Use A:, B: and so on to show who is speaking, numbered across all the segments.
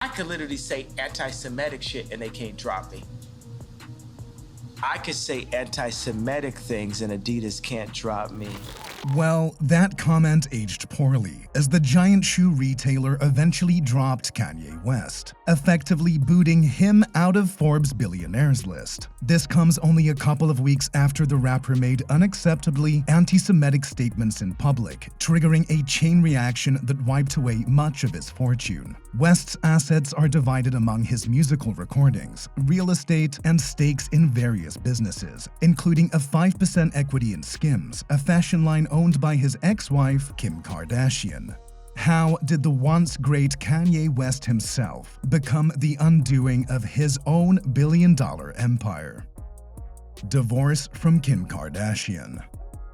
A: I could literally say anti-Semitic shit and they can't drop me. I could say anti-Semitic things and Adidas can't drop me.
B: Well, that comment aged poorly, as the giant shoe retailer eventually dropped Kanye West, effectively booting him out of Forbes' billionaires list. This comes only a couple of weeks after the rapper made unacceptably anti-Semitic statements in public, triggering a chain reaction that wiped away much of his fortune. West's assets are divided among his musical recordings, real estate, and stakes in various businesses, including a 5% equity in Skims, a fashion line owned by his ex-wife, Kim Kardashian. How did the once great Kanye West himself become the undoing of his own billion-dollar empire? Divorce from Kim Kardashian.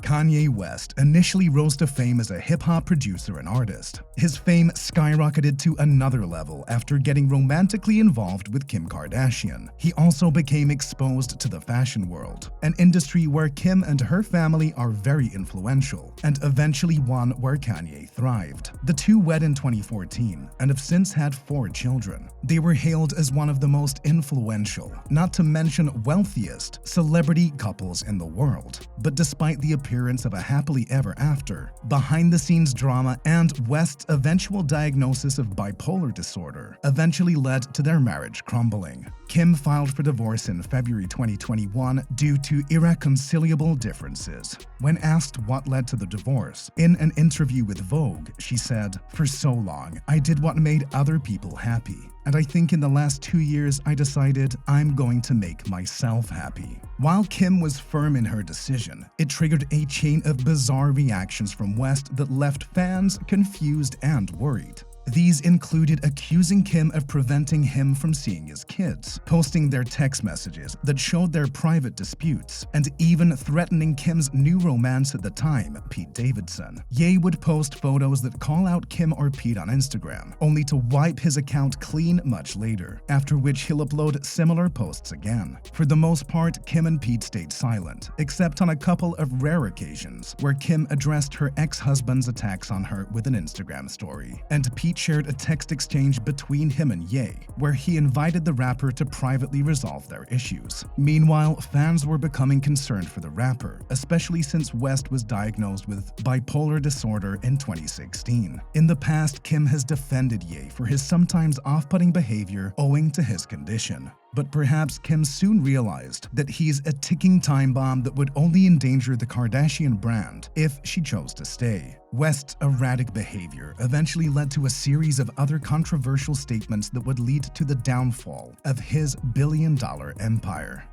B: Kanye West initially rose to fame as a hip-hop producer and artist. His fame skyrocketed to another level after getting romantically involved with Kim Kardashian. He also became exposed to the fashion world, an industry where Kim and her family are very influential, and eventually one where Kanye thrived. The two wed in 2014 and have since had 4 children. They were hailed as one of the most influential, not to mention wealthiest, celebrity couples in the world. But despite the appearance of a happily ever after, behind-the-scenes drama and West's eventual diagnosis of bipolar disorder eventually led to their marriage crumbling. Kim filed for divorce in February 2021 due to irreconcilable differences. When asked what led to the divorce, in an interview with Vogue, she said, "For so long, I did what made other people happy. And I think in the last 2 years, I decided I'm going to make myself happy." While Kim was firm in her decision, it triggered a chain of bizarre reactions from West that left fans confused and worried. These included accusing Kim of preventing him from seeing his kids, posting their text messages that showed their private disputes, and even threatening Kim's new romance at the time, Pete Davidson. Ye would post photos that call out Kim or Pete on Instagram, only to wipe his account clean much later, after which he'll upload similar posts again. For the most part, Kim and Pete stayed silent, except on a couple of rare occasions, where Kim addressed her ex-husband's attacks on her with an Instagram story, and Pete shared a text exchange between him and Ye, where he invited the rapper to privately resolve their issues. Meanwhile, fans were becoming concerned for the rapper, especially since West was diagnosed with bipolar disorder in 2016. In the past, Kim has defended Ye for his sometimes off-putting behavior owing to his condition. But perhaps Kim soon realized that he's a ticking time bomb that would only endanger the Kardashian brand if she chose to stay. West's erratic behavior eventually led to a series of other controversial statements that would lead to the downfall of his billion-dollar empire.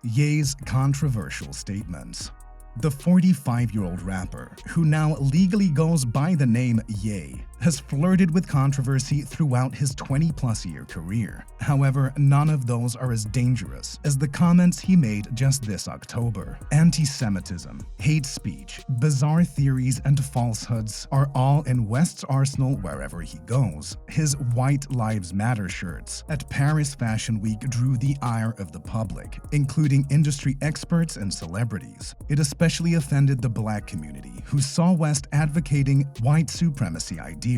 B: Ye's controversial statements. The 45-year-old rapper, who now legally goes by the name Ye, has flirted with controversy throughout his 20-plus-year career. However, none of those are as dangerous as the comments he made just this October. Anti-Semitism, hate speech, bizarre theories, and falsehoods are all in West's arsenal wherever he goes. His White Lives Matter shirts at Paris Fashion Week drew the ire of the public, including industry experts and celebrities. It especially offended the Black community, who saw West advocating white supremacy ideas.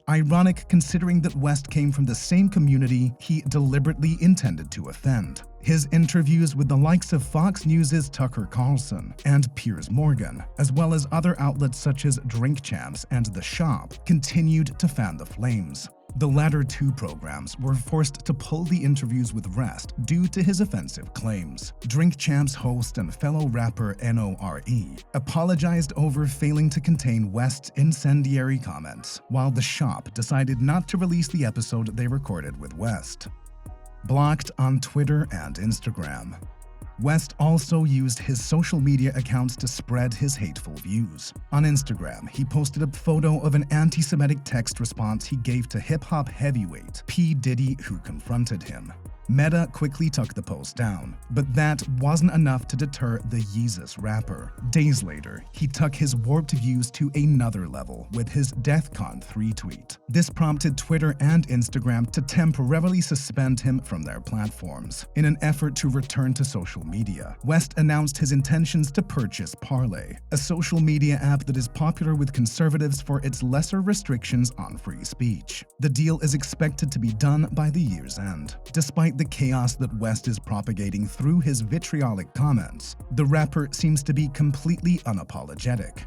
B: Ironic considering that West came from the same community he deliberately intended to offend. His interviews with the likes of Fox News' Tucker Carlson and Piers Morgan, as well as other outlets such as Drink Champs and The Shop, continued to fan the flames. The latter 2 programs were forced to pull the interviews with West due to his offensive claims. Drink Champs host and fellow rapper Nore apologized over failing to contain West's incendiary comments, while The Shop decided not to release the episode they recorded with West. Blocked on Twitter and Instagram. West also used his social media accounts to spread his hateful views. On Instagram, he posted a photo of an anti-Semitic text response he gave to hip-hop heavyweight P. Diddy, who confronted him. Meta quickly took the post down, but that wasn't enough to deter the Yeezus rapper. Days later, he took his warped views to another level with his DEFCON 3 tweet. This prompted Twitter and Instagram to temporarily suspend him from their platforms. In an effort to return to social media, West announced his intentions to purchase Parler, a social media app that is popular with conservatives for its lesser restrictions on free speech. The deal is expected to be done by the year's end. Despite the chaos that West is propagating through his vitriolic comments, the rapper seems to be completely unapologetic.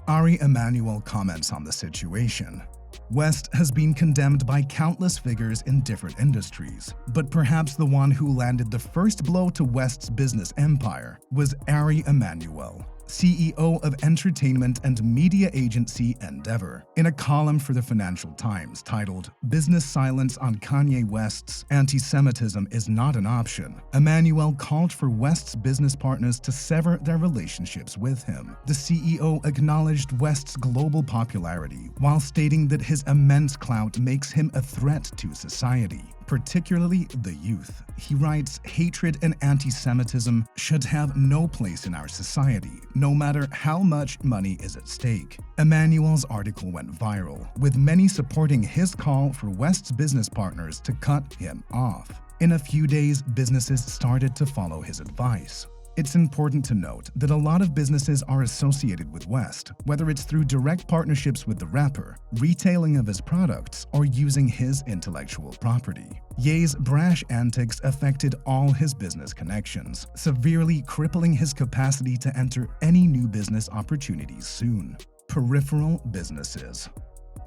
B: Ari Emanuel comments on the situation. West has been condemned by countless figures in different industries, but perhaps the one who landed the first blow to West's business empire was Ari Emanuel, CEO of entertainment and media agency Endeavor. In a column for the Financial Times titled "Business Silence on Kanye West's Anti-Semitism is Not an Option," Emanuel called for West's business partners to sever their relationships with him. The CEO acknowledged West's global popularity while stating that his immense clout makes him a threat to society, particularly the youth. He writes, "Hatred and anti-Semitism should have no place in our society, no matter how much money is at stake." Emanuel's article went viral, with many supporting his call for West's business partners to cut him off. In a few days, businesses started to follow his advice. It's important to note that a lot of businesses are associated with West, whether it's through direct partnerships with the rapper, retailing of his products, or using his intellectual property. Ye's brash antics affected all his business connections, severely crippling his capacity to enter any new business opportunities soon. Peripheral businesses.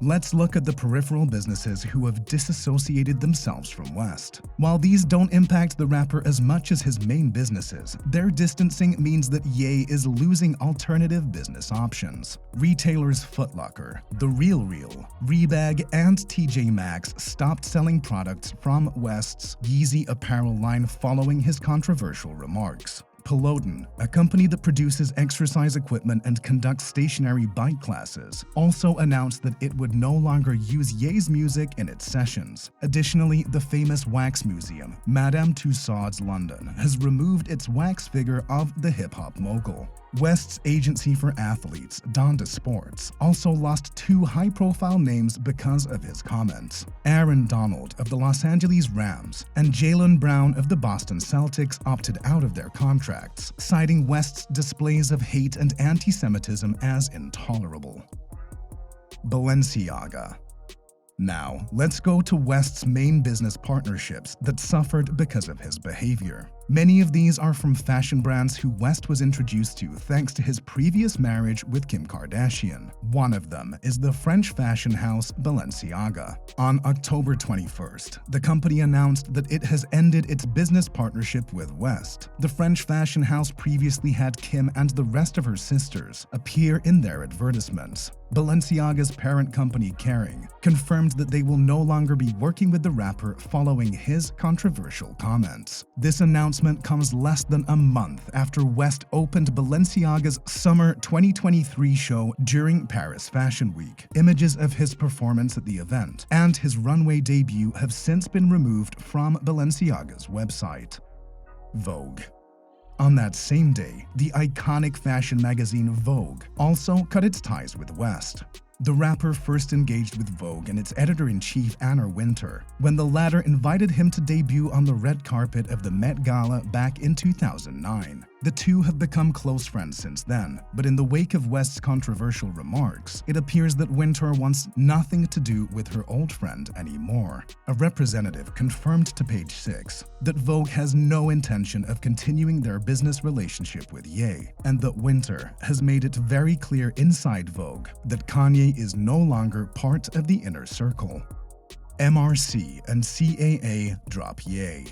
B: Let's look at the peripheral businesses who have disassociated themselves from West. While these don't impact the rapper as much as his main businesses, their distancing means that Ye is losing alternative business options. Retailers Foot Locker, The Real Real, Rebag, and TJ Maxx stopped selling products from West's Yeezy apparel line following his controversial remarks. Peloton, a company that produces exercise equipment and conducts stationary bike classes, also announced that it would no longer use Ye's music in its sessions. Additionally, the famous wax museum, Madame Tussauds London, has removed its wax figure of the hip-hop mogul. West's agency for athletes, Donda Sports, also lost two high-profile names because of his comments. Aaron Donald of the Los Angeles Rams and Jaylen Brown of the Boston Celtics opted out of their contracts, citing West's displays of hate and anti-Semitism as intolerable. Balenciaga. Now, let's go to West's main business partnerships that suffered because of his behavior. Many of these are from fashion brands who West was introduced to thanks to his previous marriage with Kim Kardashian. One of them is the French fashion house Balenciaga. On October 21st, the company announced that it has ended its business partnership with West. The French fashion house previously had Kim and the rest of her sisters appear in their advertisements. Balenciaga's parent company, Kering, confirmed that they will no longer be working with the rapper following his controversial comments. This announcement comes less than a month after West opened Balenciaga's Summer 2023 show during Paris Fashion Week. Images of his performance at the event and his runway debut have since been removed from Balenciaga's website. Vogue. On that same day, the iconic fashion magazine Vogue also cut its ties with West. The rapper first engaged with Vogue and its editor-in-chief Anna Wintour when the latter invited him to debut on the red carpet of the Met Gala back in 2009. The two have become close friends since then, but in the wake of West's controversial remarks, it appears that Wintour wants nothing to do with her old friend anymore. A representative confirmed to Page 6 that Vogue has no intention of continuing their business relationship with Ye, and that Wintour has made it very clear inside Vogue that Kanye is no longer part of the inner circle. MRC and CAA drop Ye.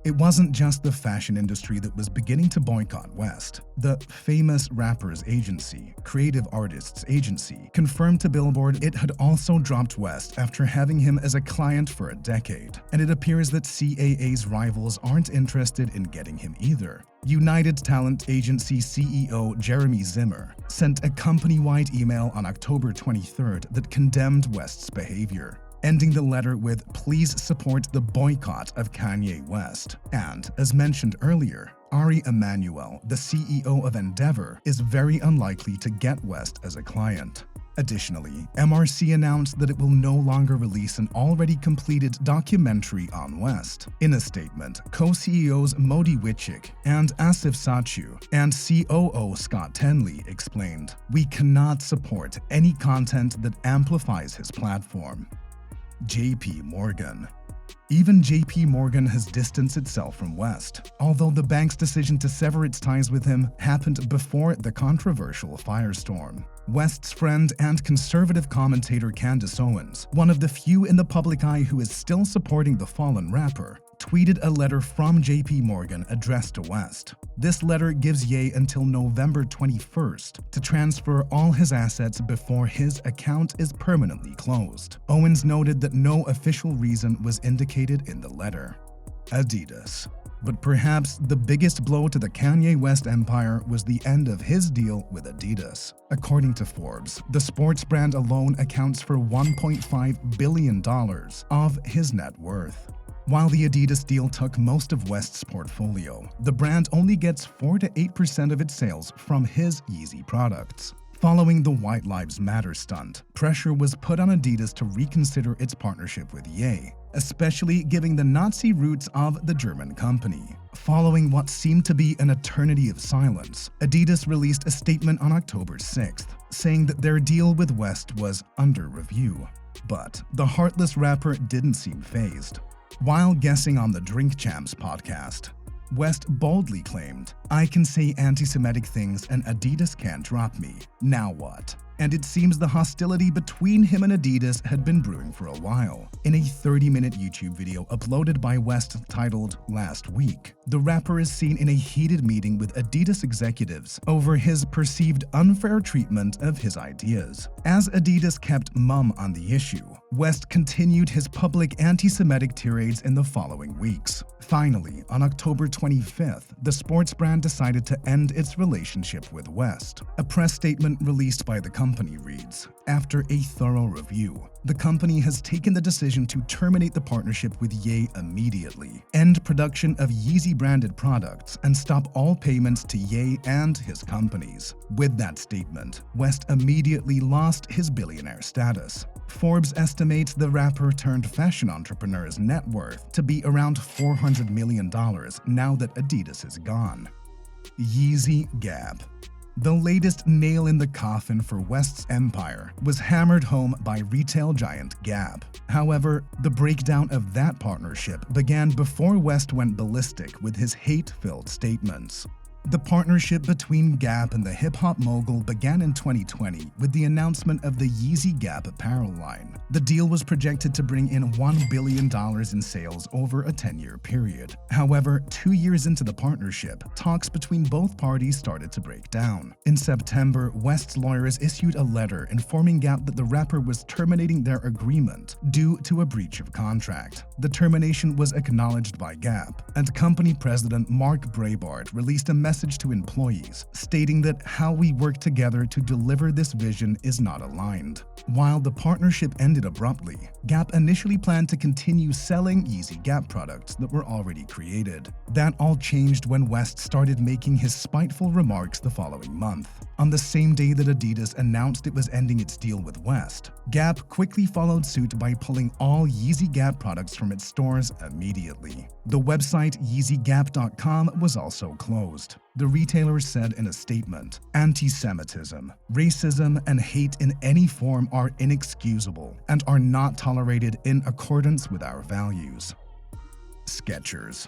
B: It wasn't just the fashion industry that was beginning to boycott West. The famous rapper's agency, Creative Artists Agency, confirmed to Billboard it had also dropped West after having him as a client for a decade, and it appears that CAA's rivals aren't interested in getting him either. United Talent Agency CEO Jeremy Zimmer sent a company-wide email on October 23rd that condemned West's behavior. ending the letter with "Please support the boycott of Kanye West." And, as mentioned earlier, Ari Emanuel, the CEO of Endeavor, is very unlikely to get West as a client. Additionally, MRC announced that it will no longer release an already completed documentary on West. In a statement, co-CEOs Modi Wichik and Asif Sachu and COO Scott Tenley explained, "We cannot support any content that amplifies his platform." JP Morgan. Even JP Morgan has distanced itself from West, although the bank's decision to sever its ties with him happened before the controversial firestorm. West's friend and conservative commentator Candace Owens, one of the few in the public eye who is still supporting the fallen rapper, tweeted a letter from JP Morgan addressed to West. This letter gives Ye until November 21st to transfer all his assets before his account is permanently closed. Owens noted that no official reason was indicated in the letter. Adidas. But perhaps the biggest blow to the Kanye West empire was the end of his deal with Adidas. According to Forbes, the sports brand alone accounts for $1.5 billion of his net worth. While the Adidas deal took most of West's portfolio, the brand only gets 4 to 8% of its sales from his Yeezy products. Following the White Lives Matter stunt, pressure was put on Adidas to reconsider its partnership with Ye, especially given the Nazi roots of the German company. Following what seemed to be an eternity of silence, Adidas released a statement on October 6th, saying that their deal with West was under review. But the heartless rapper didn't seem fazed. While guessing on the Drink Champs podcast, West boldly claimed, "I can say anti-Semitic things and Adidas can't drop me. Now what?" And it seems the hostility between him and Adidas had been brewing for a while. In a 30-minute YouTube video uploaded by West titled "Last Week," the rapper is seen in a heated meeting with Adidas executives over his perceived unfair treatment of his ideas. As Adidas kept mum on the issue, West continued his public anti-Semitic tirades in the following weeks. Finally, on October 25th, the sports brand decided to end its relationship with West. A press statement released by the company reads, "After a thorough review, the company has taken the decision to terminate the partnership with Ye immediately, end production of Yeezy-branded products, and stop all payments to Ye and his companies." With that statement, West immediately lost his billionaire status. Forbes estimates the rapper turned fashion entrepreneur's net worth to be around $400 million now that Adidas is gone. Yeezy Gap. The latest nail in the coffin for West's empire was hammered home by retail giant Gap. However, the breakdown of that partnership began before West went ballistic with his hate-filled statements. The partnership between Gap and the hip-hop mogul began in 2020 with the announcement of the Yeezy Gap apparel line. The deal was projected to bring in $1 billion in sales over a 10-year period. However, 2 years into the partnership, talks between both parties started to break down. In September, West's lawyers issued a letter informing Gap that the rapper was terminating their agreement due to a breach of contract. The termination was acknowledged by Gap, and company president Mark Breitbart released a message to employees, stating that how we work together to deliver this vision is not aligned. While the partnership ended abruptly, Gap initially planned to continue selling Yeezy Gap products that were already created. That all changed when West started making his spiteful remarks the following month. On the same day that Adidas announced it was ending its deal with West, Gap quickly followed suit by pulling all Yeezy Gap products from its stores immediately. The website YeezyGap.com was also closed. The retailer said in a statement, "Anti-Semitism, racism, and hate in any form are inexcusable and are not tolerated in accordance with our values." Skechers.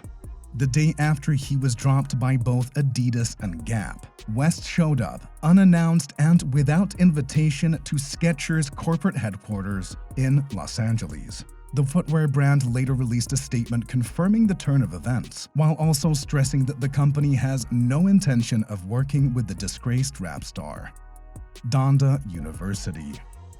B: The day after he was dropped by both Adidas and Gap, West showed up, unannounced and without invitation, to Skechers' corporate headquarters in Los Angeles. The footwear brand later released a statement confirming the turn of events, while also stressing that the company has no intention of working with the disgraced rap star. Donda University.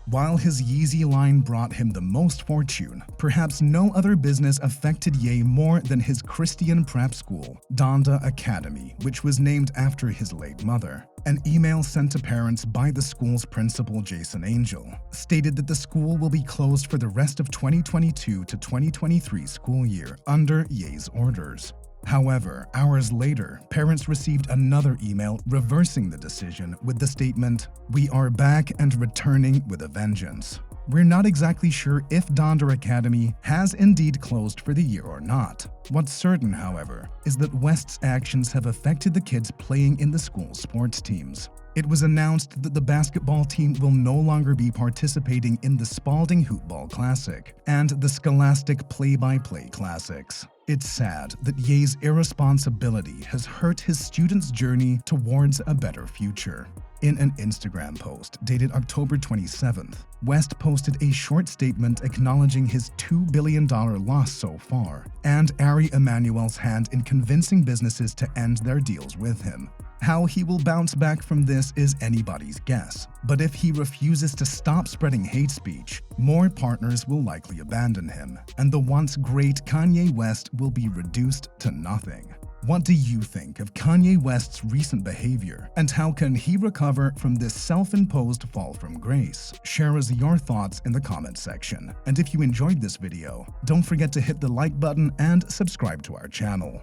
B: While his Yeezy line brought him the most fortune, perhaps no other business affected Ye more than his Christian prep school, Donda Academy, which was named after his late mother. An email sent to parents by the school's principal, Jason Angel, stated that the school will be closed for the rest of 2022 to 2023 school year under Ye's orders. However, hours later, parents received another email reversing the decision with the statement, "We are back and returning with a vengeance." We're not exactly sure if Donda Academy has indeed closed for the year or not. What's certain, however, is that West's actions have affected the kids playing in the school's sports teams. It was announced that the basketball team will no longer be participating in the Spalding Hoopball Classic and the Scholastic Play-by-Play Classics. It's sad that Ye's irresponsibility has hurt his students' journey towards a better future. In an Instagram post dated October 27th, West posted a short statement acknowledging his $2 billion loss so far and Ari Emanuel's hand in convincing businesses to end their deals with him. How he will bounce back from this is anybody's guess, but if he refuses to stop spreading hate speech, more partners will likely abandon him, and the once great Kanye West will be reduced to nothing. What do you think of Kanye West's recent behavior, and how can he recover from this self-imposed fall from grace? Share us your thoughts in the comment section, and if you enjoyed this video, don't forget to hit the like button and subscribe to our channel.